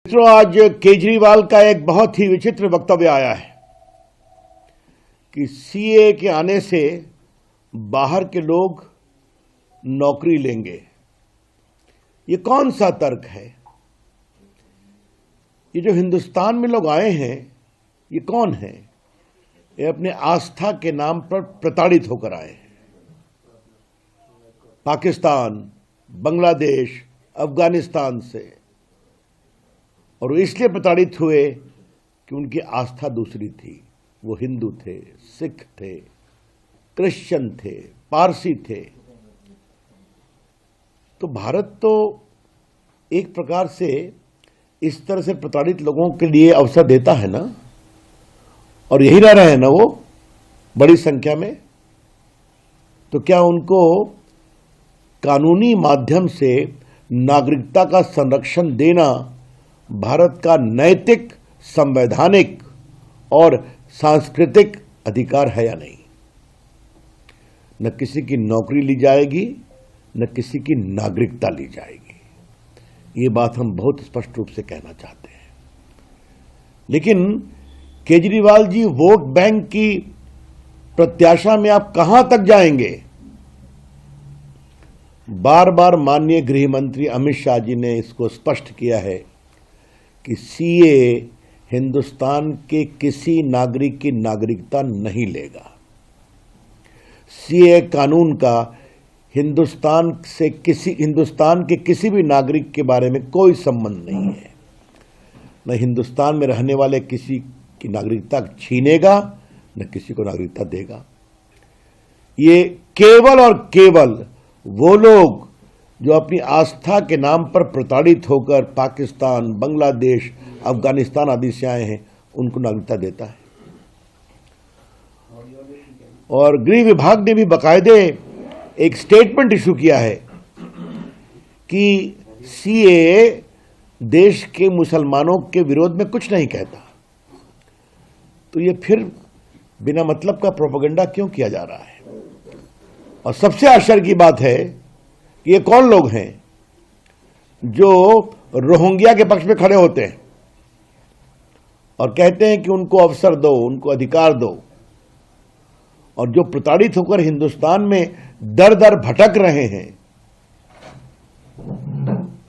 मित्रों, आज केजरीवाल का एक बहुत ही विचित्र वक्तव्य आया है कि सीए के आने से बाहर के लोग नौकरी लेंगे। ये कौन सा तर्क है? ये जो हिंदुस्तान में लोग आए हैं, ये कौन है? ये अपने आस्था के नाम पर प्रताड़ित होकर आए हैं। पाकिस्तान, बांग्लादेश, अफगानिस्तान से, और वो इसलिए प्रताड़ित हुए कि उनकी आस्था दूसरी थी। वो हिंदू थे, सिख थे, क्रिश्चियन थे, पारसी थे। तो भारत तो एक प्रकार से इस तरह से प्रताड़ित लोगों के लिए अवसर देता है ना, और यही रह रहे हैं ना वो बड़ी संख्या में। तो क्या उनको कानूनी माध्यम से नागरिकता का संरक्षण देना भारत का नैतिक, संवैधानिक और सांस्कृतिक अधिकार है या नहीं? न किसी की नौकरी ली जाएगी, न किसी की नागरिकता ली जाएगी। ये बात हम बहुत स्पष्ट रूप से कहना चाहते हैं। लेकिन केजरीवाल जी, वोट बैंक की प्रत्याशा में आप कहां तक जाएंगे? बार बार माननीय गृह मंत्री अमित शाह जी ने इसको स्पष्ट किया है कि सीए हिंदुस्तान के किसी नागरिक की नागरिकता नहीं लेगा। सीए कानून का हिंदुस्तान के किसी भी नागरिक के बारे में कोई संबंध नहीं है। न हिंदुस्तान में रहने वाले किसी की नागरिकता छीनेगा, न किसी को नागरिकता देगा। ये केवल और केवल वो लोग जो अपनी आस्था के नाम पर प्रताड़ित होकर पाकिस्तान, बांग्लादेश, अफगानिस्तान आदि से आए हैं, उनको नागरिकता देता है। और गृह विभाग ने भी बाकायदे एक स्टेटमेंट इशू किया है कि सीए देश के मुसलमानों के विरोध में कुछ नहीं कहता। तो ये फिर बिना मतलब का प्रोपेगेंडा क्यों किया जा रहा है? और सबसे आश्चर्य की बात है कि ये कौन लोग हैं जो रोहिंग्या के पक्ष में खड़े होते हैं और कहते हैं कि उनको अवसर दो, उनको अधिकार दो, और जो प्रताड़ित होकर हिंदुस्तान में दर दर भटक रहे हैं,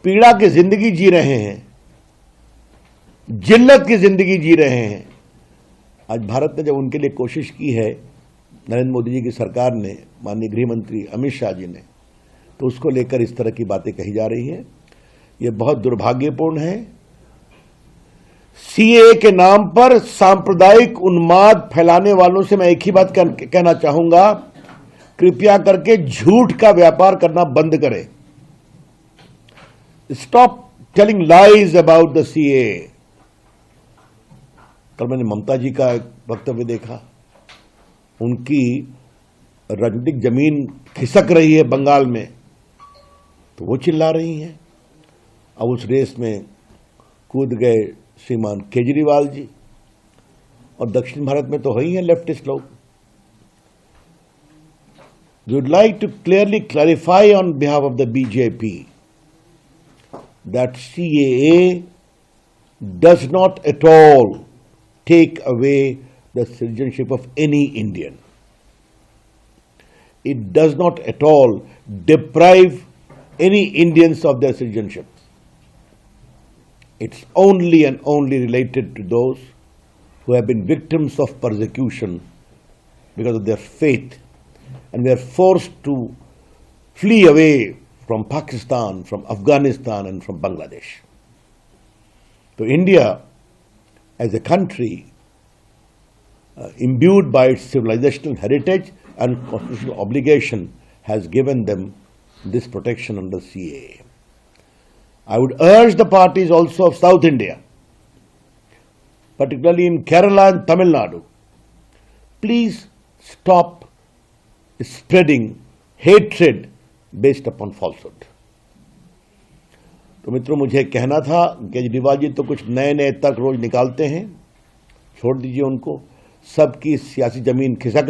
पीड़ा की जिंदगी जी रहे हैं, जिल्लत की जिंदगी जी रहे हैं। आज भारत ने जब उनके लिए कोशिश की है, नरेंद्र मोदी जी की सरकार ने, माननीय गृह मंत्री अमित शाह जी ने, तो उसको लेकर इस तरह की बातें कही जा रही है। यह बहुत दुर्भाग्यपूर्ण है। सीए के नाम पर सांप्रदायिक उन्माद फैलाने वालों से मैं एक ही बात कहना चाहूंगा, कृपया करके झूठ का व्यापार करना बंद करें। Stop telling lies about the CA. कल मैंने ममता जी का एक वक्तव्य देखा। उनकी राजनीतिक जमीन खिसक रही है बंगाल में, तो वो चिल्ला रही हैं। अब उस रेस में कूद गए श्रीमान केजरीवाल जी, और दक्षिण भारत में तो है ही हैं लेफ्टिस्ट लोग। We would like to clearly clarify on behalf of the BJP that CAA does not at all take away the citizenship of any Indian. It does not at all deprive any Indians of their citizenship. It's only and only related to those who have been victims of persecution because of their faith and were forced to flee away from Pakistan, from Afghanistan and from Bangladesh. So India as a country, imbued by its civilizational heritage and constitutional obligation, has given them this protection under CAA. I would urge the parties also of South India, particularly in Kerala and Tamil Nadu, please stop spreading hatred based upon falsehood. तो मित्रों, मुझे कहना था, केजरीवाल जी तो कुछ नए नए तर्क रोज निकालते हैं, छोड़ दीजिए उनको। सबकी सियासी जमीन खिसक